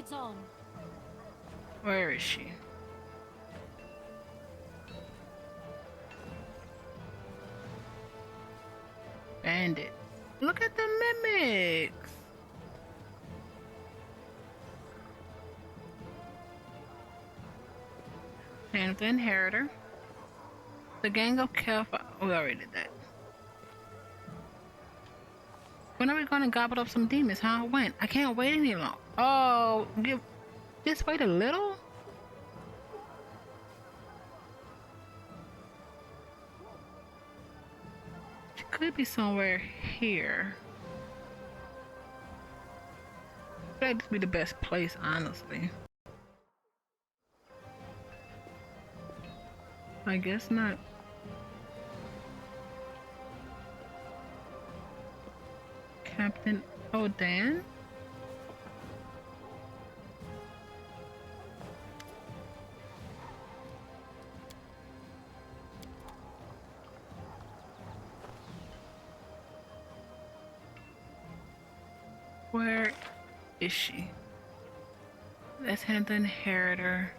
Leads on. Where is she? Bandit. Look at the mimics. And the inheritor. The gang of Kelf. We already did that. When are we gonna gobble up some demons, huh? When? I can't wait any longer. Oh, just wait a little? She could be somewhere here. That'd be the best place, honestly. I guess not. Captain Odan? Where is she? Let's hand the inheritor.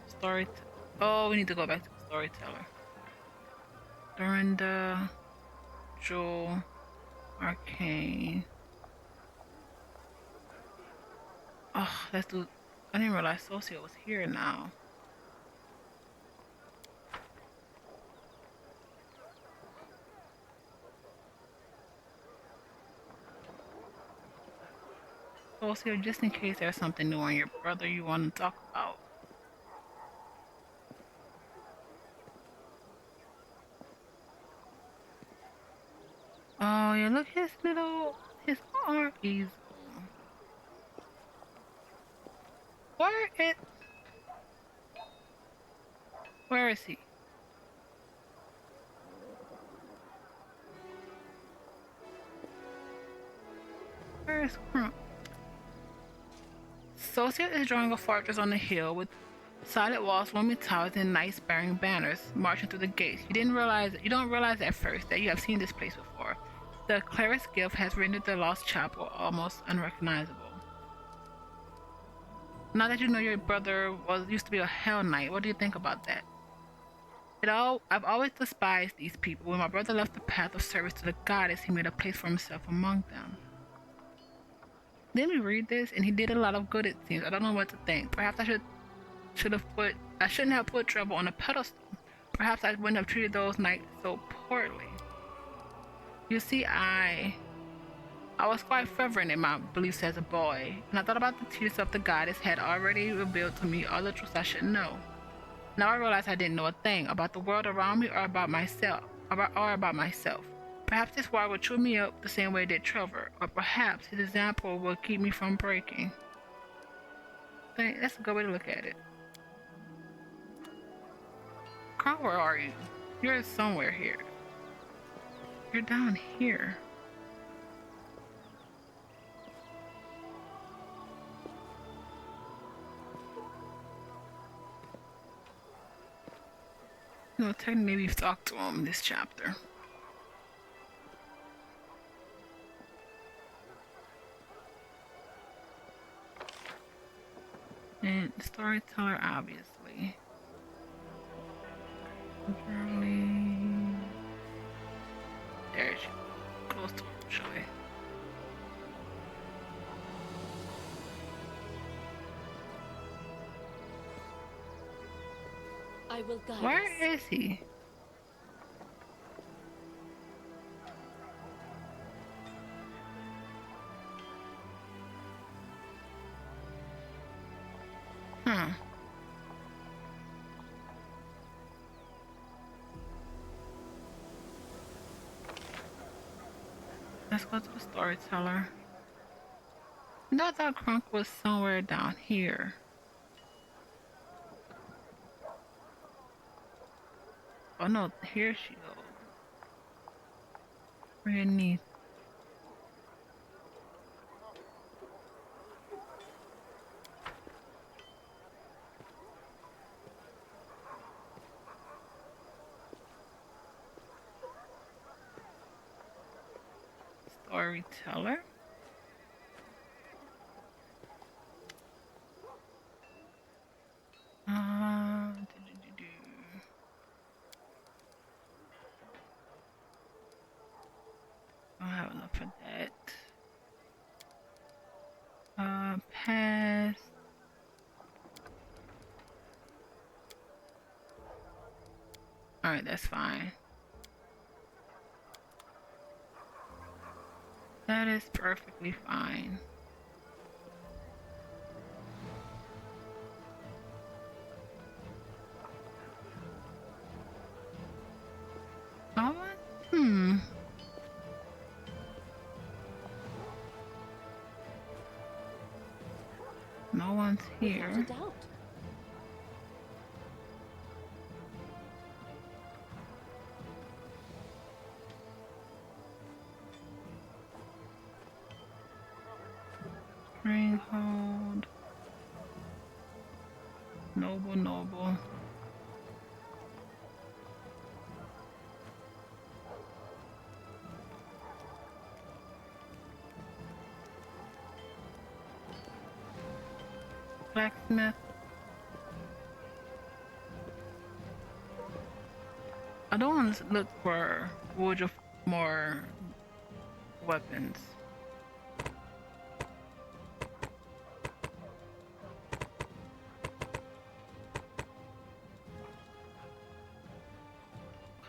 Oh, we need to go back to the storyteller. Dorinda, Jewel, Arcane. Oh, let's do. I didn't realize Socio was here now. Socio, just in case there's something new on your brother you want to talk about. Oh yeah, look his arm easel. Where is he? Where is Crump? Socio is drawing a fortress on the hill with solid walls, looming towers, and knights bearing banners marching through the gates. You don't realize at first that you have seen this place before. The cleric's gift has rendered the lost chapel almost unrecognizable. Now that you know your brother used to be a Hell Knight, what do you think about that? I've always despised these people. When my brother left the path of service to the goddess, he made a place for himself among them. Then we read this, and he did a lot of good. It seems. I don't know what to think. Perhaps I shouldn't have put trouble on a pedestal. Perhaps I wouldn't have treated those knights so poorly. You see, I was quite fervent in my beliefs as a boy, and I thought about the teachings of the goddess had already revealed to me all the truths I should know. Now I realize I didn't know a thing about the world around me or about myself. Perhaps this war will chew me up the same way it did Trevor, or perhaps his example will keep me from breaking. That's a good way to look at it. Carl, where are you? You're somewhere here. You're down here. You know, technically we've talked to him this chapter. And the storyteller, obviously. Journey. There she goes. Close to him, Joy. I will guide Where us. is he? Let's go to the storyteller. No, I thought Crunk was somewhere down here. Oh no, here she goes. Underneath. Storyteller. don't have enough for that. Pass. Alright, that's fine. That is perfectly fine. Oh, no one's here. Without a doubt. Stronghold. Noble. Blacksmith. I don't want to look for wood of more weapons.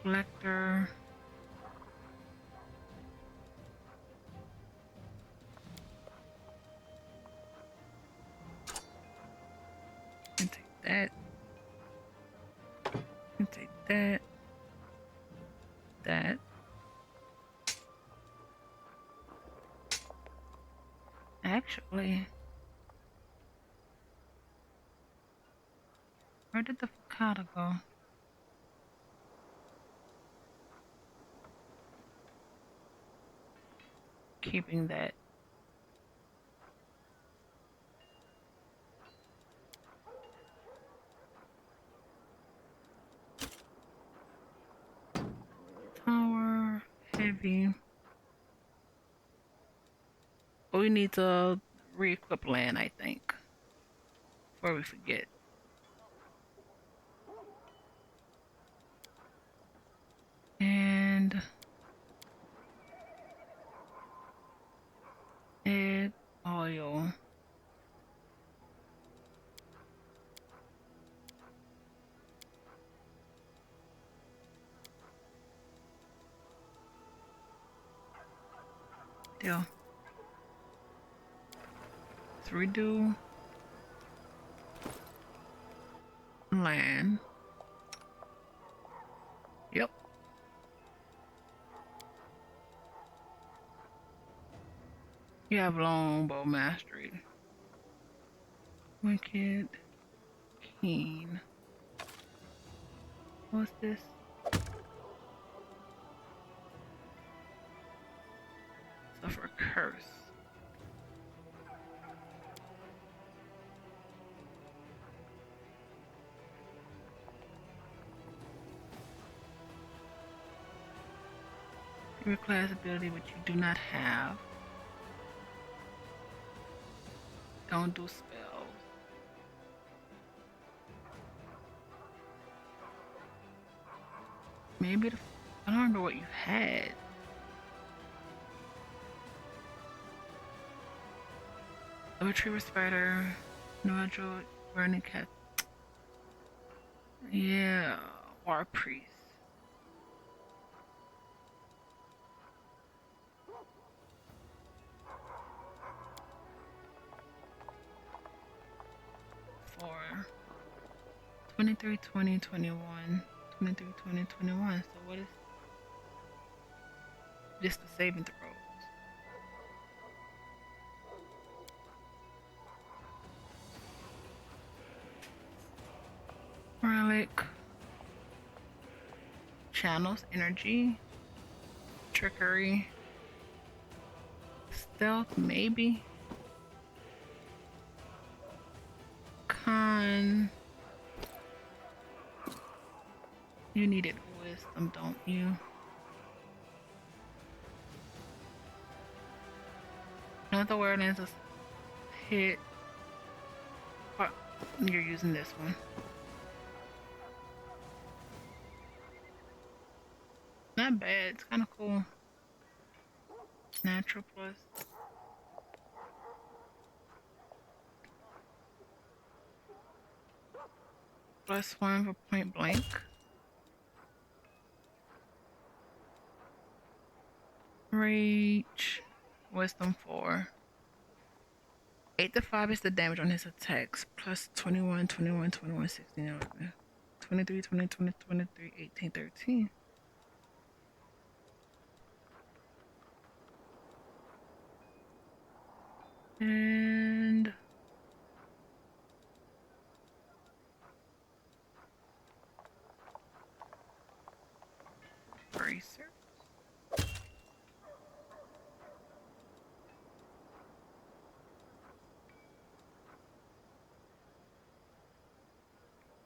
Collector. Can take that. Can take that. That. Actually, where did the avocado go? Keeping that. Tower, heavy. We need to re-equip land, I think, before we forget. And egg oil. Deal. Let's redo land. Yep. You have longbow mastery. Wicked. Keen. What's this? Suffer curse. Your class ability which you do not have. Don't do spells. Maybe I don't remember what you had. A retriever spider, no burning cat. Yeah, war priest. For 23, 20, 21. 23, 20, 21. So what is just the saving throws? Relic. Channels energy. Trickery. Stealth, maybe. Con. You needed wisdom, don't you? Another awareness is hit. Oh, you're using this one. Not bad. It's kind of cool. Natural +1 for point blank. Rage. Wisdom 4. 8 to 5 is the damage on his attacks. Plus 21, 21, 21, 16, 23, 20, 20, 23, 18, 13. And bracer.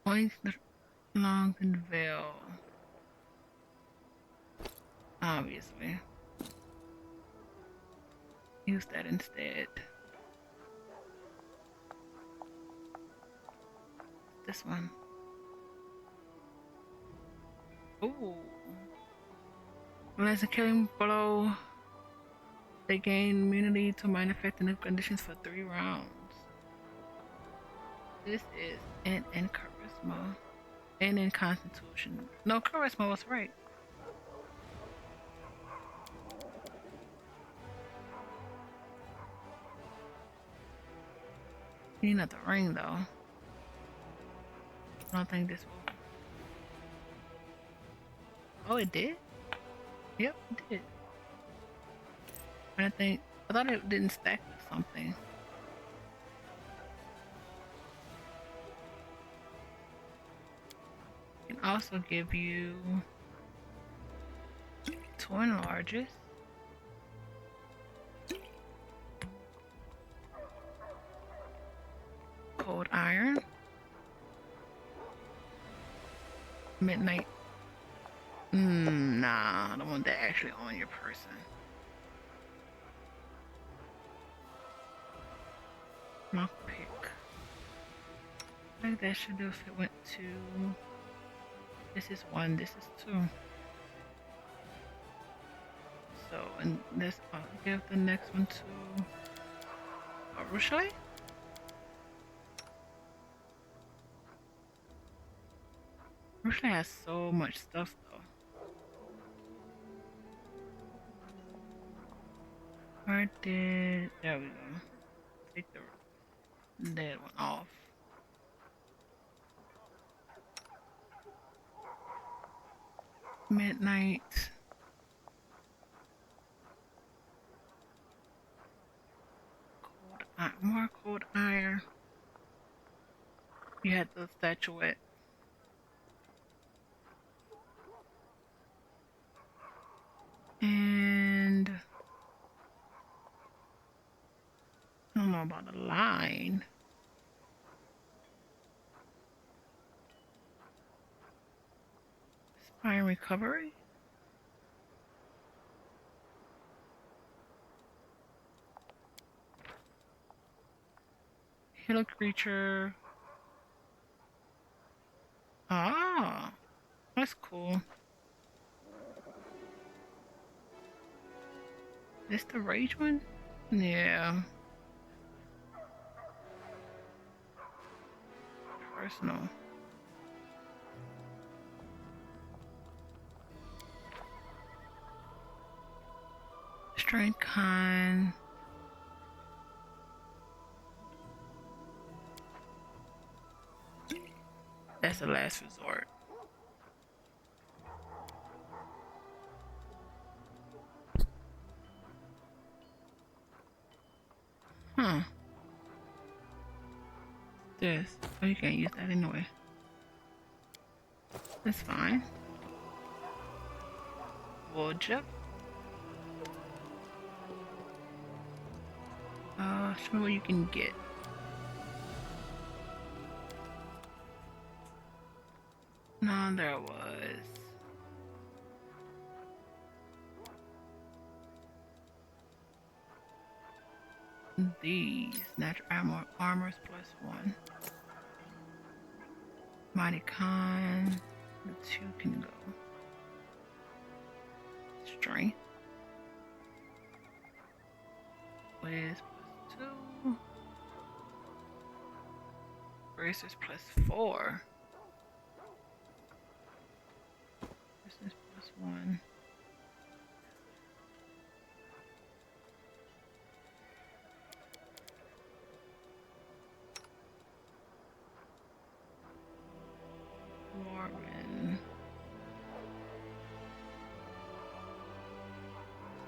Points long and veil. Obviously. Use that instead. This one. Ooh. When as a killing blow, they gain immunity to minor effective conditions for 3 rounds. This is in charisma. And in constitution. No, charisma was right. You need another ring though. I don't think this will. Oh, it did? Yep, it did. I thought it didn't stack with something. It can also give you 2 enlarges. Cold iron. Midnight. Nah, I don't want that actually on your person. Lockpick. I think that should do if it went to. This is 1, this is 2. So, and this, I'll give the next one to Rushley. Rushley has so much stuff though. Where did, there we go. Take the dead one off. Midnight. More cold iron. You had the statuette. And I don't know about the line. Spine recovery. Heal a creature. Ah, that's cool. This the rage one? Yeah. Personal. Strength con. That's the last resort. Huh. This. Oh, you can't use that anyway. That's fine. Woodchuck. Show me what you can get. No, there was. These natural armors +1. Mighty Con. The 2 can go. Strength. is +2. Bracers +4. Bracers +1. Warren.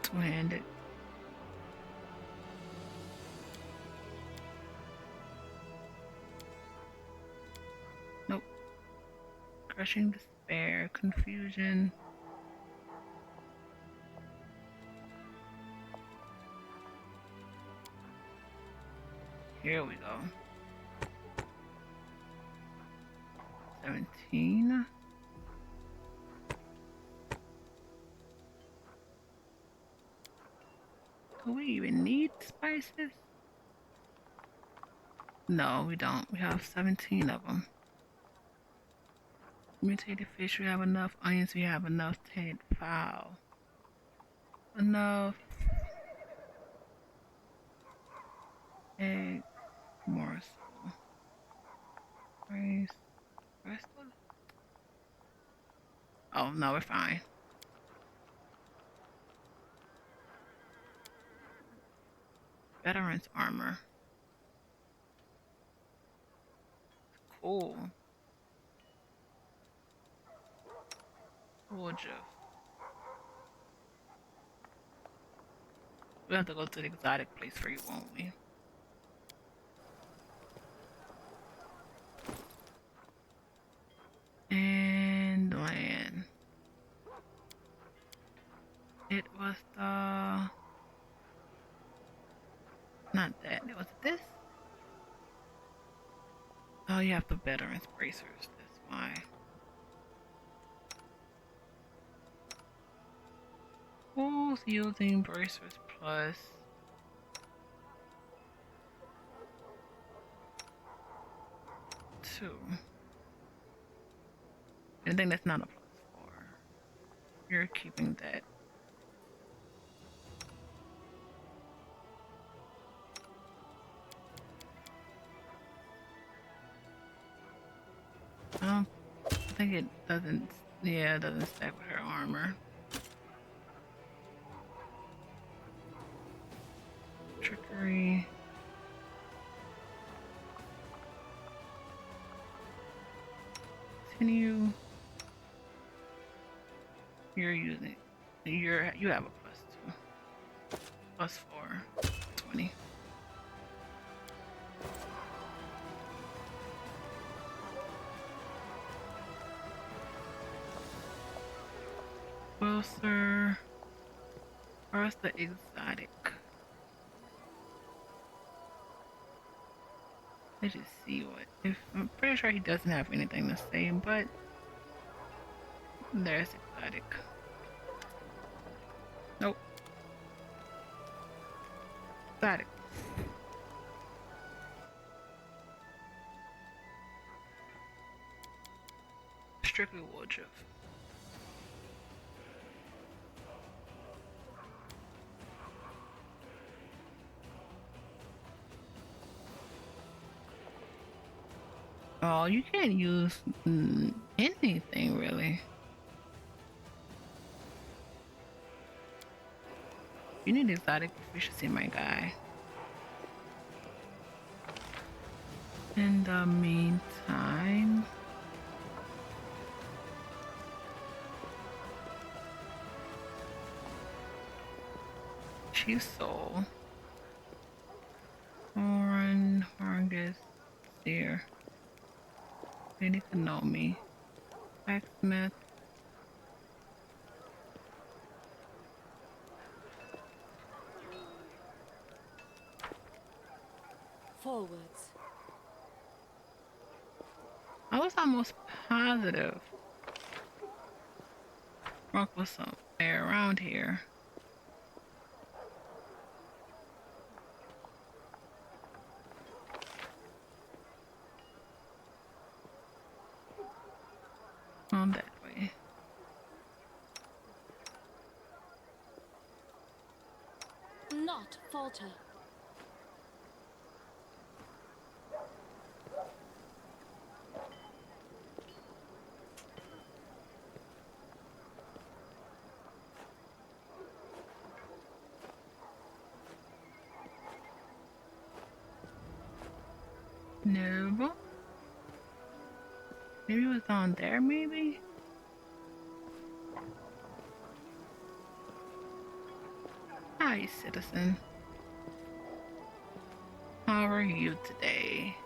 Two-handed. Nope. Crushing despair. Confusion. Here we go. 17. Do we even need spices? No, we don't. We have 17 of them. Mutated fish, we have enough. Onions, we have enough. Tainted fowl. Enough. Egg. Morsel. Rice. Rest of it? Oh, no, we're fine. Veteran's armor. Cool. Woodruff. We have to go to the exotic place for you, won't we? And land. It was the... Not that. It was this? Oh, you have the veterans bracers. That's why. Who's using bracers plus? Two. I think that's not a +4. You're keeping that. I think it doesn't. Yeah, it doesn't stack with her armor. Trickery. Continue. You're using. You have a +2. +4. 20. Well, sir. Where's the exotic? Let's just see what. If I'm pretty sure he doesn't have anything to say, but there's exotic. Nope. Exotic. Strictly Woodruff. Oh, you can't use anything really. You need exotic proficiency, my guy. In the meantime, Chief Soul, Oran, Hargus, Seer, Lady Kanomi, Blacksmith, Forwards. I was almost positive Rock was somewhere around here. On that way. Not falter. No. Maybe it was down there, maybe? Hi, citizen. How are you today?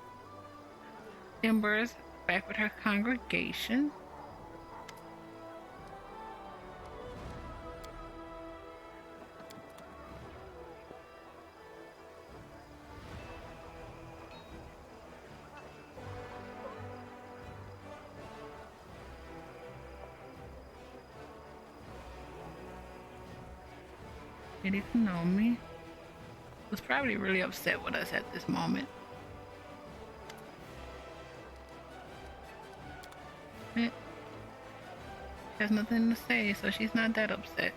Ember's back with her congregation. He didn't know me. Was probably really upset with us at this moment. Eh, has nothing to say, so she's not that upset.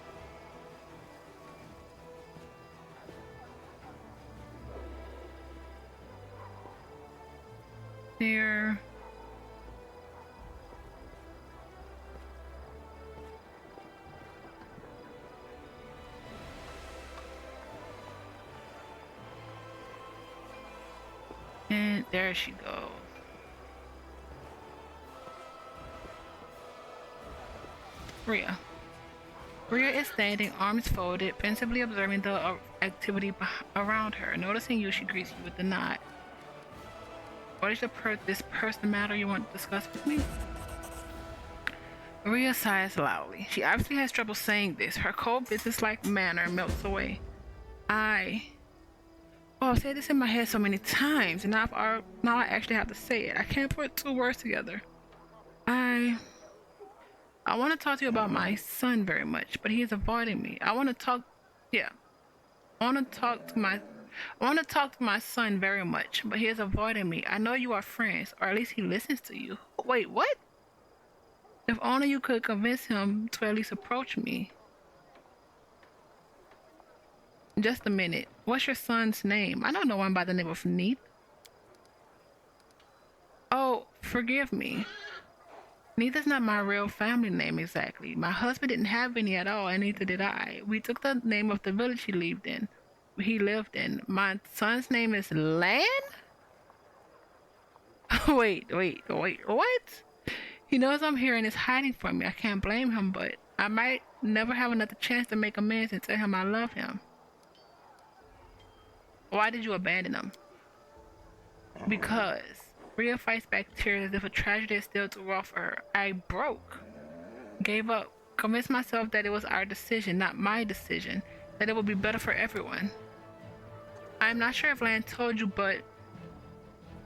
There. And there she goes. Rhea. Rhea is standing, arms folded, pensively observing the activity around her. Noticing you, she greets you with a nod. What is this personal matter you want to discuss with me? Rhea sighs loudly. She obviously has trouble saying this. Her cold, business-like manner melts away. Oh, I've said this in my head so many times, and now I actually have to say it. I can't put two words together. I want to talk to you about my son very much, but he is avoiding me. I want to talk to my son very much, but he is avoiding me. I know you are friends, or at least he listens to you. Wait, what? If only you could convince him to at least approach me. Just a minute. What's your son's name? I know no one by the name of Neith. Oh, forgive me. Neith is not my real family name exactly. My husband didn't have any at all, and neither did I. We took the name of the village he lived in. My son's name is Lan? Wait, what? He knows I'm here and is hiding from me. I can't blame him, but I might never have another chance to make amends and tell him I love him. Why did you abandon him? Because Rhea fights back tears as if a tragedy is still too raw for her. I broke. Gave up. Convinced myself that it was our decision, not my decision. That it would be better for everyone. I'm not sure if Lan told you, but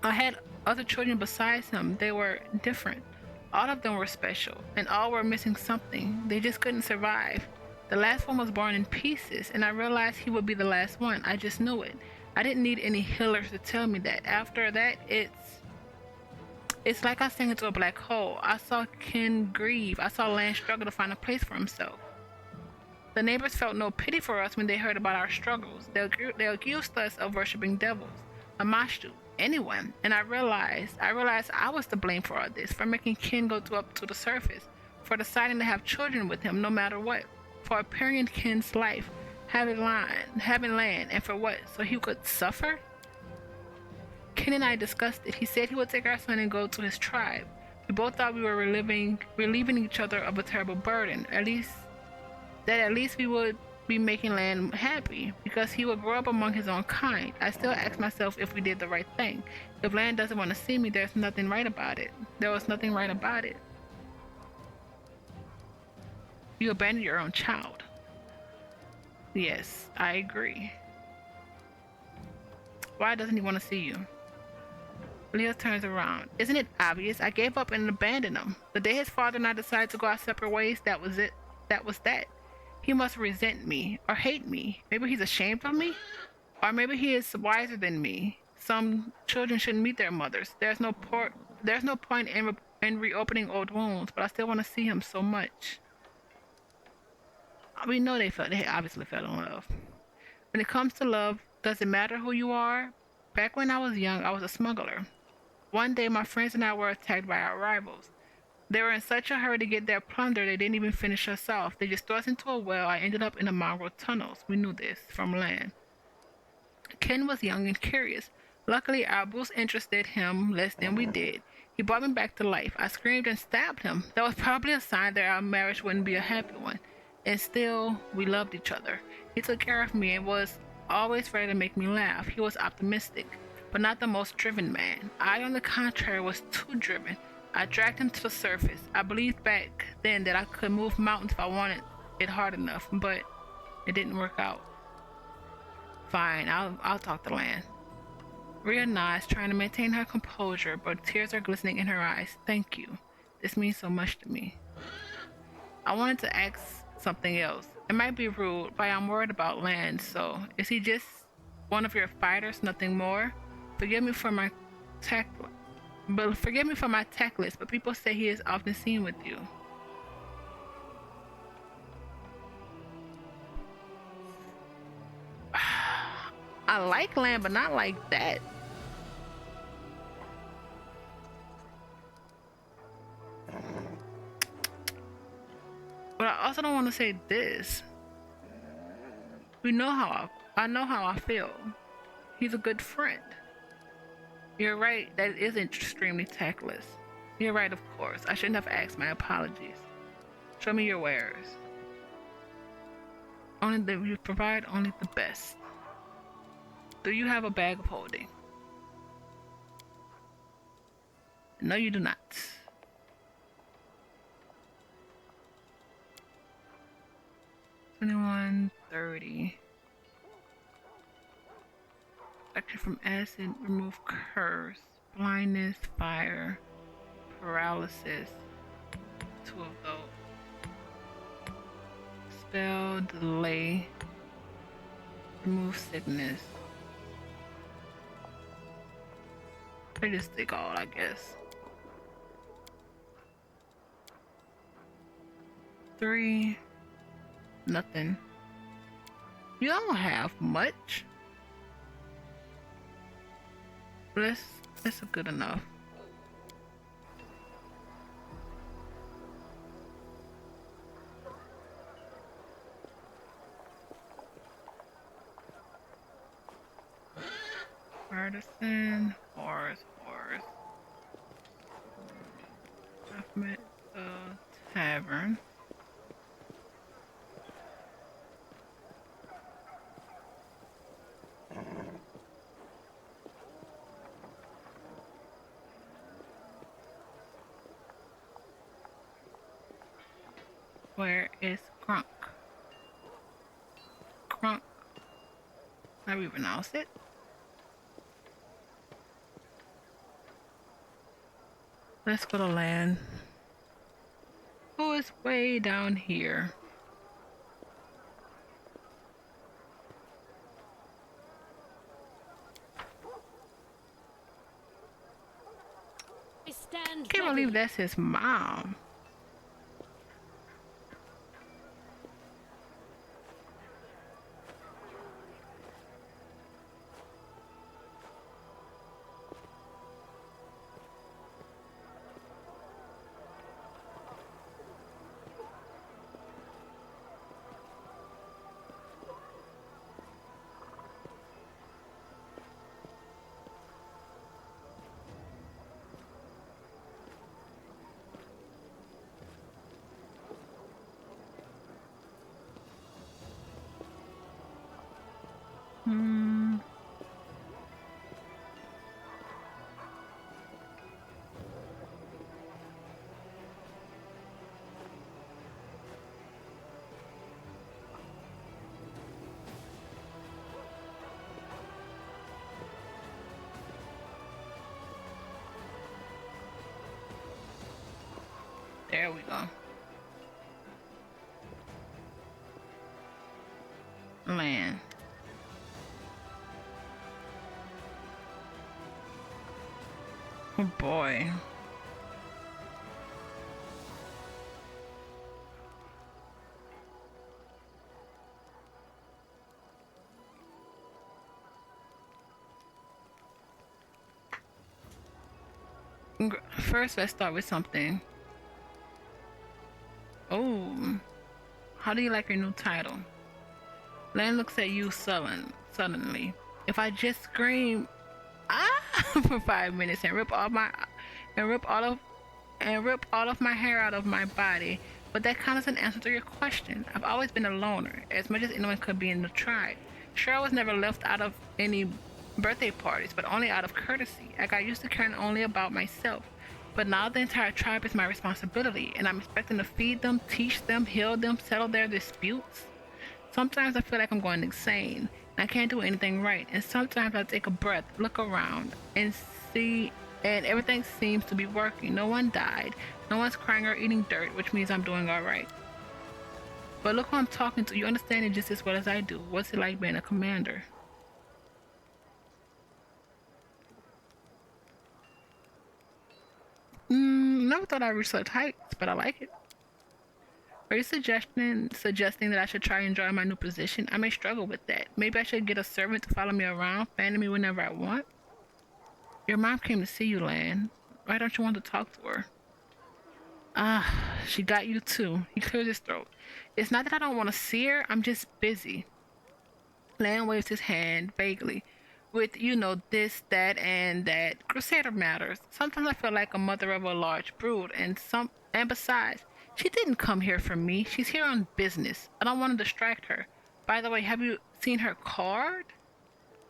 I had other children besides him. They were different. All of them were special, and all were missing something. They just couldn't survive. The last one was born in pieces, and I realized he would be the last one. I just knew it. I didn't need any healers to tell me that. After that, it's like I sank into a black hole. I saw Ken grieve. I saw Lan struggle to find a place for himself. The neighbors felt no pity for us when they heard about our struggles. They accused us of worshiping devils, Amashtu, anyone. And I realized I was to blame for all this, for making Ken go up to the surface, for deciding to have children with him no matter what, for appearing Ken's life, having Lan, and for what? So he could suffer? Ken and I discussed it. He said he would take our son and go to his tribe. We both thought we were relieving each other of a terrible burden. At least we would be making Lan happy, because he would grow up among his own kind. I still ask myself if we did the right thing. If Lan doesn't want to see me, there's nothing right about it. There was nothing right about it. You abandoned your own child. Yes, I agree. Why doesn't he want to see you? Leo turns around. Isn't it obvious? I gave up and abandoned him. The day his father and I decided to go our separate ways, that was it. That was that. He must resent me or hate me. Maybe he's ashamed of me? Or maybe he is wiser than me. Some children shouldn't meet their mothers. There's no point in reopening old wounds, but I still want to see him so much. We know they obviously fell in love. When it comes to love, does it matter who you are? Back when I was young, I was a smuggler. One day, my friends and I were attacked by our rivals. They were in such a hurry to get their plunder, they didn't even finish us off. They just threw us into a well. I ended up in the mongrel tunnels. We knew this from Lan. Ken was young and curious. Luckily, our boost interested him less than we did. He brought me back to life. I screamed and stabbed him. That was probably a sign that our marriage wouldn't be a happy one. And still, we loved each other. He took care of me and was always ready to make me laugh. He was optimistic, but not the most driven man. I, on the contrary, was too driven. I dragged him to the surface. I believed back then that I could move mountains if I wanted it hard enough, but it didn't work out. Fine, I'll talk to Lan. Rhea nods, trying to maintain her composure, but tears are glistening in her eyes. Thank you. This means so much to me. I wanted to ask something else. It might be rude, but I'm worried about Lan, so is he just one of your fighters, nothing more? Forgive me for my tech forgive me for my tech list, but people say he is often seen with you. I like Lan, but not like that. But I also don't want to say this. We know I know how I feel. He's a good friend. You're right, that is extremely tactless. You're right, of course. I shouldn't have asked. My apologies. Show me your wares. Only that you provide only the best. Do you have a bag of holding? No, you do not. 2130. Protection from acid, remove curse, blindness, fire, paralysis. 2 of those. Spell, delay, remove sickness. I just take all, I guess. 3. Nothing. You don't have much. That's good enough. Artisan, horse. I've met the tavern. Where is Crunk? Crunk. How do we pronounce it? Let's go to Lan. Who is way down here? I stand Can't ready. believe that's his mom. There we go. Lan. Oh boy. First, let's start with something. Oh, how do you like your new title? Lan looks at you suddenly. If I just scream, for 5 minutes and and rip all of rip all of my hair out of my body. But that kind of an answer to your question. I've always been a loner, as much as anyone could be in the tribe. Sure, I was never left out of any birthday parties, but only out of courtesy. I got used to caring only about myself. But now the entire tribe is my responsibility, and I'm expecting to feed them, teach them, heal them, settle their disputes. Sometimes I feel like I'm going insane, and I can't do anything right. And sometimes I take a breath, look around, and see, and everything seems to be working. No one died, no one's crying or eating dirt, which means I'm doing alright. But look who I'm talking to. You understand it just as well as I do. What's it like being a commander? Never thought I'd reach such heights, but I like it. Are you suggesting that I should try and enjoy my new position? I may struggle with that. Maybe I should get a servant to follow me around, fanning me whenever I want. Your mom came to see you, Lan. Why don't you want to talk to her? Ah, she got you too. He cleared his throat. It's not that I don't want to see her, I'm just busy. Lan waves his hand vaguely. With, this, that, and that. Crusader matters. Sometimes I feel like a mother of a large brood, and besides, she didn't come here for me. She's here on business. I don't want to distract her. By the way, have you seen her card?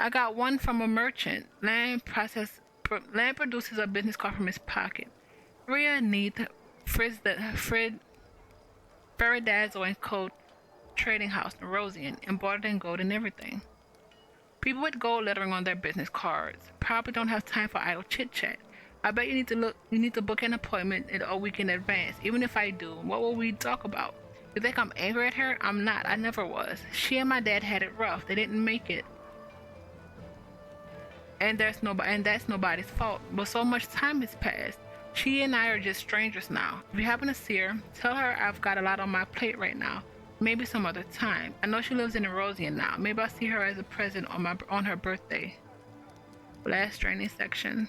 I got one from a merchant. Lan produces a business card from his pocket. Rhea needs Faradazzo and Co. Trading House in Rosian, embroidered in gold and everything. People with gold lettering on their business cards probably don't have time for idle chit chat. I bet you need to book an appointment a week in advance. Even if I do, what will we talk about? You think I'm angry at her? I'm not. I never was. She and my dad had it rough. They didn't make it. And that's nobody's fault. But so much time has passed. She and I are just strangers now. If you happen to see her, tell her I've got a lot on my plate right now. Maybe some other time. I know she lives in Erosian now. Maybe I'll see her as a present on her birthday. Last training section.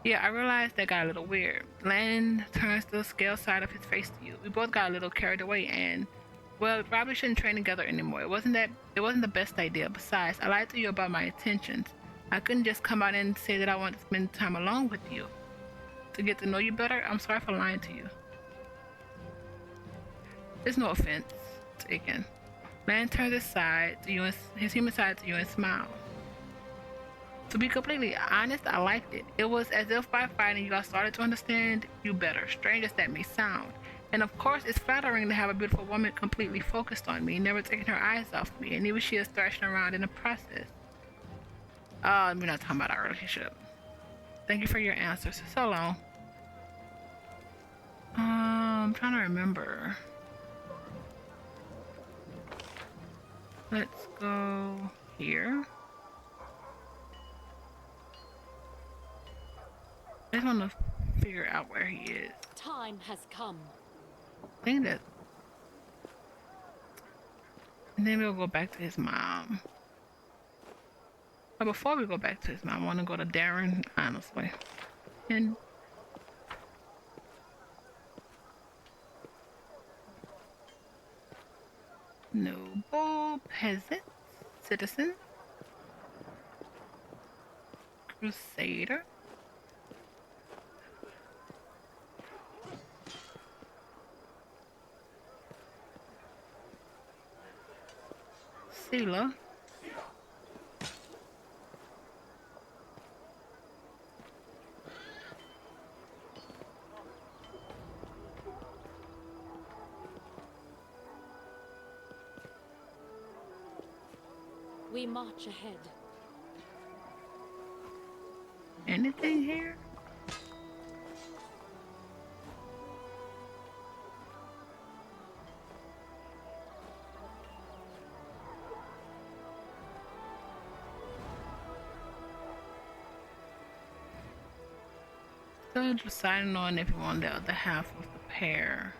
Yeah, I realized that got a little weird. Lan turns the scale side of his face to you. We both got a little carried away and, well, we probably shouldn't train together anymore. It wasn't the best idea. Besides, I lied to you about my intentions. I couldn't just come out and say that I want to spend time alone with you. To get to know you better, I'm sorry for lying to you. There's no offense taken. Lan turns his human side to you and smiles. To be completely honest, I liked it. It was as if by fighting you, I started to understand you better, strange as that may sound. And of course, it's flattering to have a beautiful woman completely focused on me, never taking her eyes off me, and even she is thrashing around in the process. We're not talking about our relationship. Thank you for your answers. So long. I'm trying to remember. Let's go here. I just want to figure out where he is. Time has come. I think that. And then we'll go back to his mom. But before we go back to his mom, I want to go to Darren, honestly. And noble peasant, citizen, crusader. Sealer. We march ahead. Anything here? Still deciding on if you want the other half of the pair.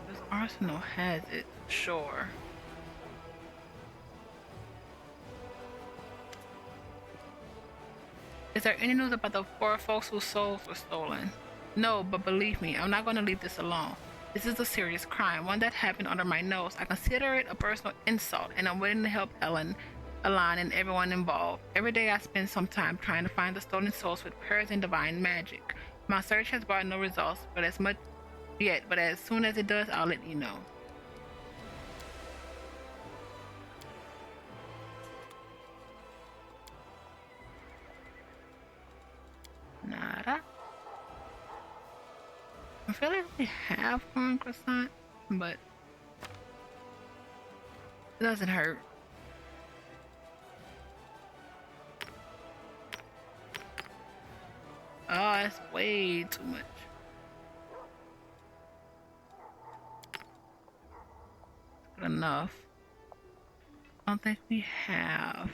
This arsenal has it, sure. Is there any news about the four folks whose souls were stolen? No, but believe me, I'm not going to leave this alone. This is a serious crime, one that happened under my nose. I consider it a personal insult, and I'm willing to help Alan, and everyone involved. Every day I spend some time trying to find the stolen souls with prayers and divine magic. My search has brought no results, but as soon as it does, I'll let you know. Nada. I feel like we have one croissant, but it doesn't hurt. Oh, that's way too much. Good enough. I don't think we have.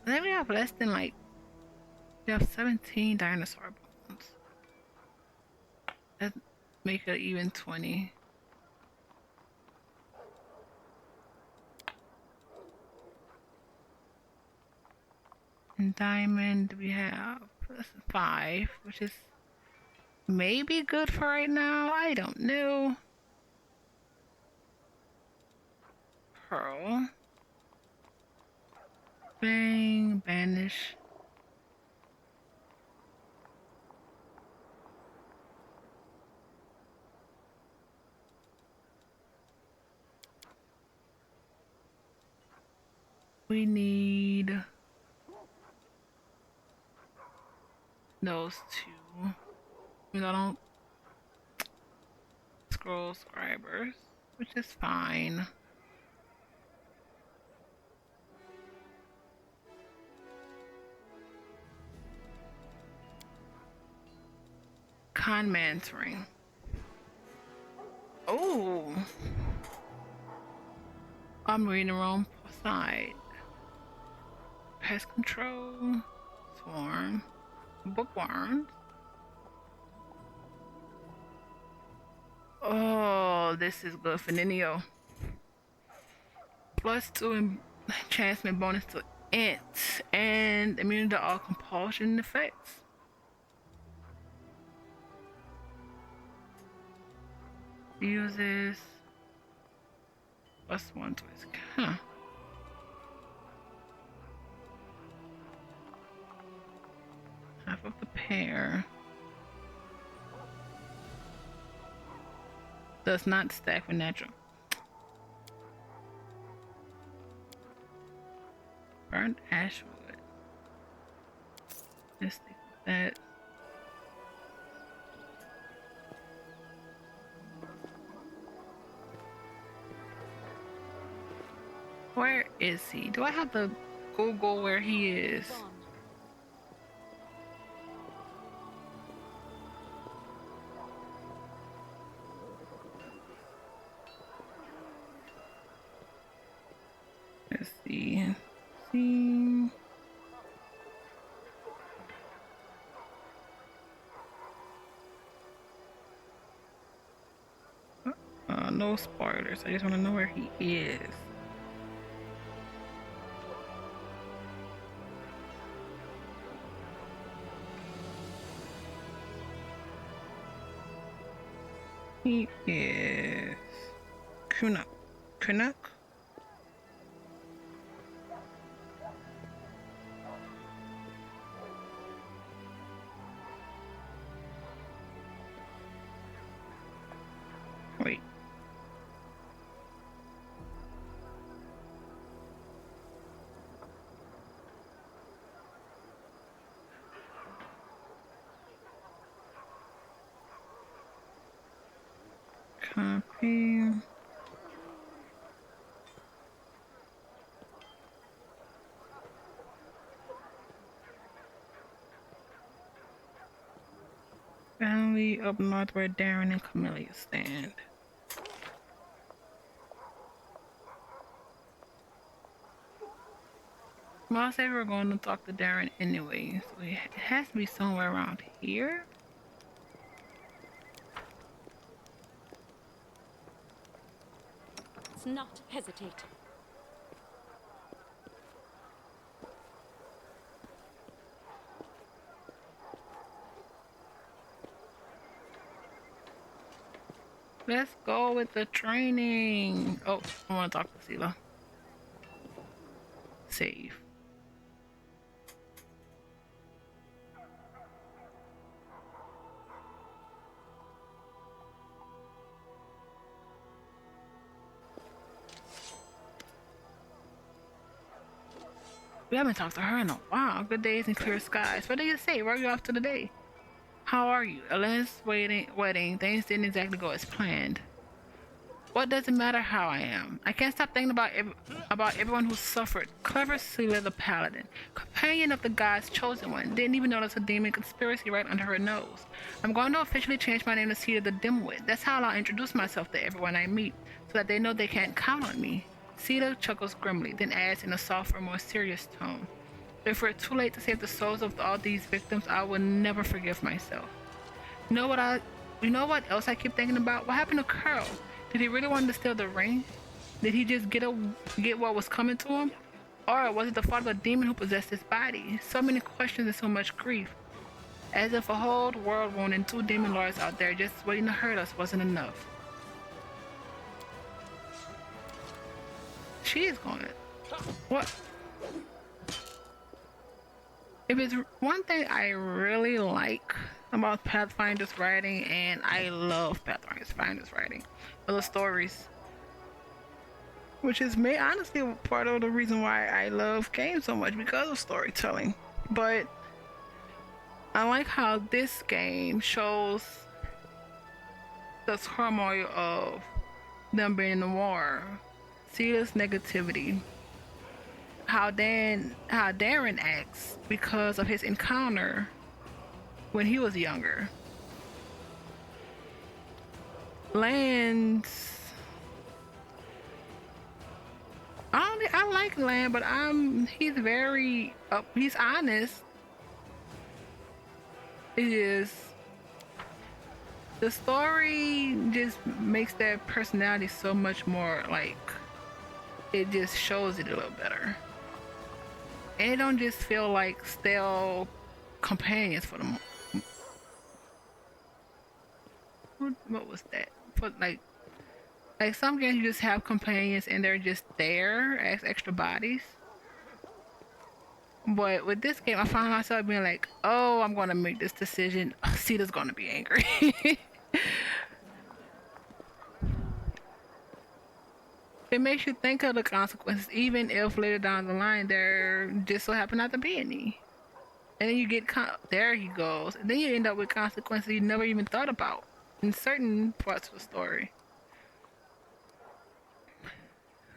I think we have less than like. We have 17 dinosaur bones. Let's make it even 20. And diamond we have 5, which is maybe good for right now. I don't know. Pearl. Bang, banish. We need those 2. We don't scroll scribers, which is fine. Con man's ring. Oh, I'm reading the wrong side. Pest control, swarm, bookworms. Oh, this is good for Ninio. +2 enchantment bonus to int and immunity to all compulsion effects. Uses +1 to his half of the pair. Does not stack with natural. Burnt ashwood. Let's stick with that. Where is he? Do I have to Google where he is? Gone. Let's see. No spoilers. I just want to know where he is. He is Kunuk. Kunuk? Wait. Copy. Family up north where Darren and Camellia stand. Well, I say we're going to talk to Darren anyway, so it has to be somewhere around here. Let's not hesitate. Let's go with the training. Oh, I want to talk to Sela. Save. We haven't talked to her in a while. Good days and clear skies. What do you say? Where are you off to today? How are you? Elena's wedding. Things didn't exactly go as planned. What does it matter how I am? I can't stop thinking about everyone who suffered. Clever Sela the Paladin, companion of the gods, chosen one, didn't even notice a demon conspiracy right under her nose. I'm going to officially change my name to Sela the Dimwit. That's how I'll introduce myself to everyone I meet, so that they know they can't count on me. Sela chuckles grimly, then adds in a softer, more serious tone. If we're too late to save the souls of all these victims, I will never forgive myself. You know what else I keep thinking about? What happened to Curl? Did he really want to steal the ring? Did he just get what was coming to him? Or was it the fault of the demon who possessed his body? So many questions and so much grief. As if a whole world wound and 2 demon lords out there just waiting to hurt us wasn't enough. She is going. What? If it's one thing I really like about Pathfinder's writing, and I love Pathfinder's writing, are the stories. Which is honestly part of the reason why I love games so much, because of storytelling. But I like how this game shows the turmoil of them being in the war, Sela's negativity, how Darren acts because of his encounter when he was younger. Land's I like Land, but he's very he's honest. It is the story just makes that personality so much more like, it just shows it a little better. And it don't just feel like stale companions for them. What was that? For like some games you just have companions and they're just there as extra bodies. But with this game, I find myself being like, oh, I'm going to make this decision. Sita's going to be angry. It makes you think of the consequences, even if later down the line there just so happen not to be any. And then you get, there he goes. And then you end up with consequences you never even thought about in certain parts of the story.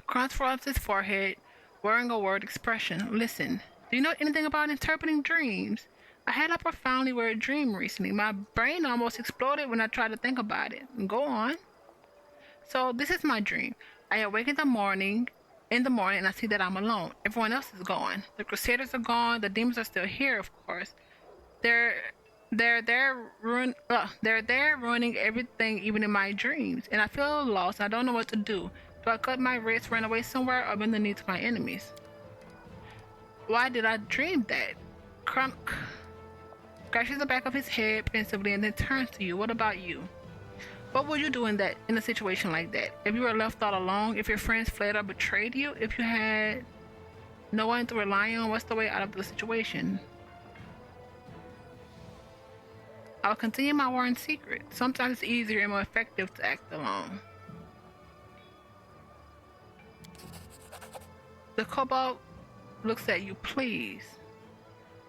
Krantz rubs his forehead, wearing a worried expression. Listen, do you know anything about interpreting dreams? I had a profoundly weird dream recently. My brain almost exploded when I tried to think about it. Go on. So this is my dream. I awake in the morning, and I see that I'm alone. Everyone else is gone. The Crusaders are gone. The demons are still here, of course. They're there ruining everything, even in my dreams. And I feel lost. I don't know what to do. Do I cut my wrist, run away somewhere, or bend the knee to my enemies? Why did I dream that? Crunk scratches the back of his head pensively and then turns to you. What about you? What would you do in a situation like that? If you were left all alone, if your friends fled or betrayed you, if you had no one to rely on, what's the way out of the situation? I'll continue my war in secret. Sometimes it's easier and more effective to act alone. The kobold looks at you, please.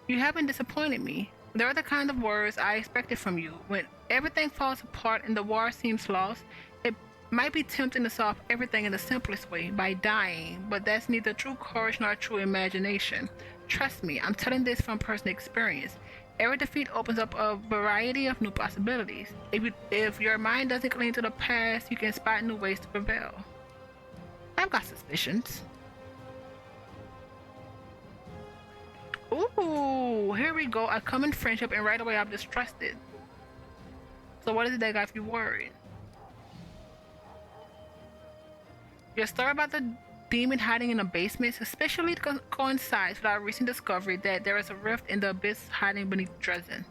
You haven't disappointed me. They're the kind of words I expected from you. When everything falls apart and the war seems lost, it might be tempting to solve everything in the simplest way, by dying, but that's neither true courage nor true imagination. Trust me, I'm telling this from personal experience. Every defeat opens up a variety of new possibilities. If your mind doesn't cling to the past, you can spot new ways to prevail. I've got suspicions. Ooh, here we go. A common friendship, and right away I'm distrusted. So what is it that got you worried? Your story about the demon hiding in a basement especially coincides with our recent discovery that there is a rift in the abyss hiding beneath Dresden.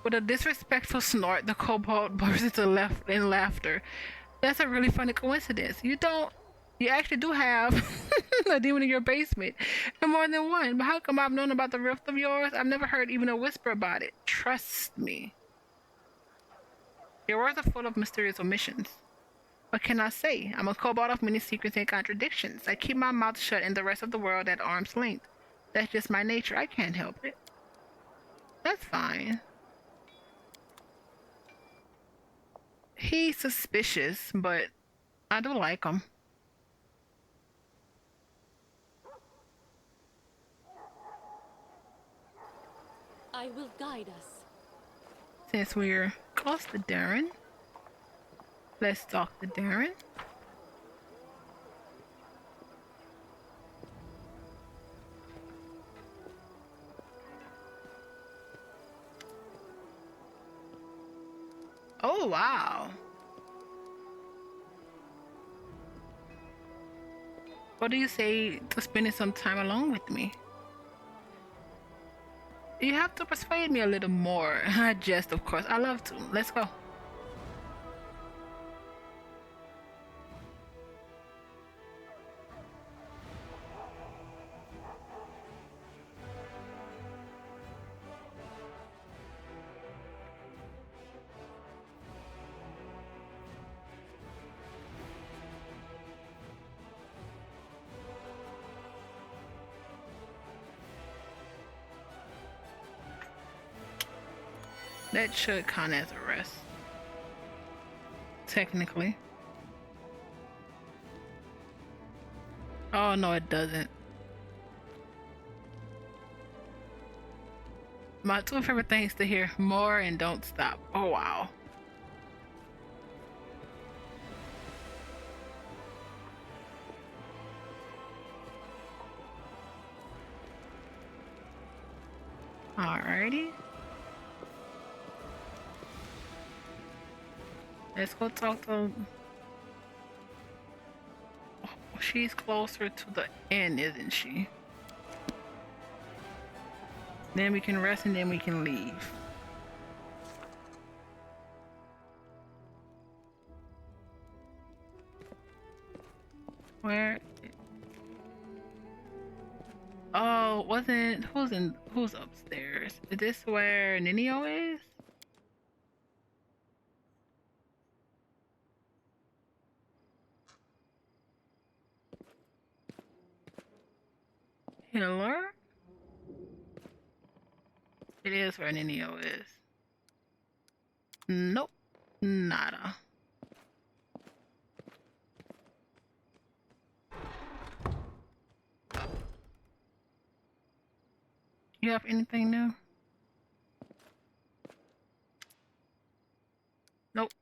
With a disrespectful snort, the kobold burst into laughter. That's a really funny coincidence. You actually do have a demon in your basement, and more than one. But how come I've known about the rift of yours? I've never heard even a whisper about it. Trust me. Your words are full of mysterious omissions. What can I say? I'm a kobold of many secrets and contradictions. I keep my mouth shut and the rest of the world at arm's length. That's just my nature. I can't help it. That's fine. He's suspicious, but I do like him. I will guide us. Since we're close to Darren, let's talk to Darren. Oh, wow. What do you say to spending some time alone with me? You have to persuade me a little more. I jest, of course. I love to. Let's go. That should count as a rest. Technically. Oh, no, it doesn't. My two favorite things to hear: more and don't stop. Oh, wow. Alrighty. Let's go talk to... Oh, she's closer to the end, isn't she? Then we can rest and then we can leave. Where? Oh, who's upstairs? Is this where Ninio is? Healer? It is where Ninio is. Nope. Nada. You have anything new? Nope.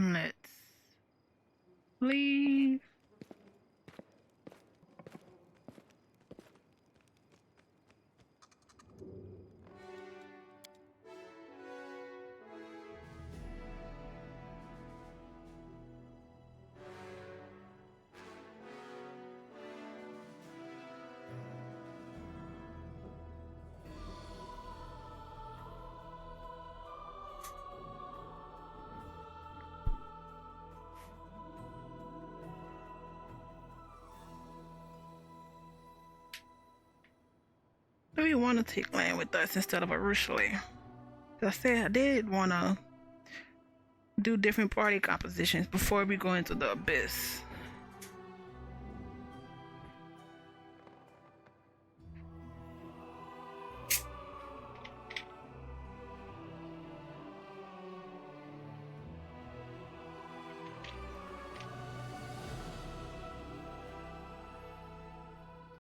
Let's leave. Do we want to take land with us instead of Arushali? As I said, I did want to do different party compositions before we go into the abyss.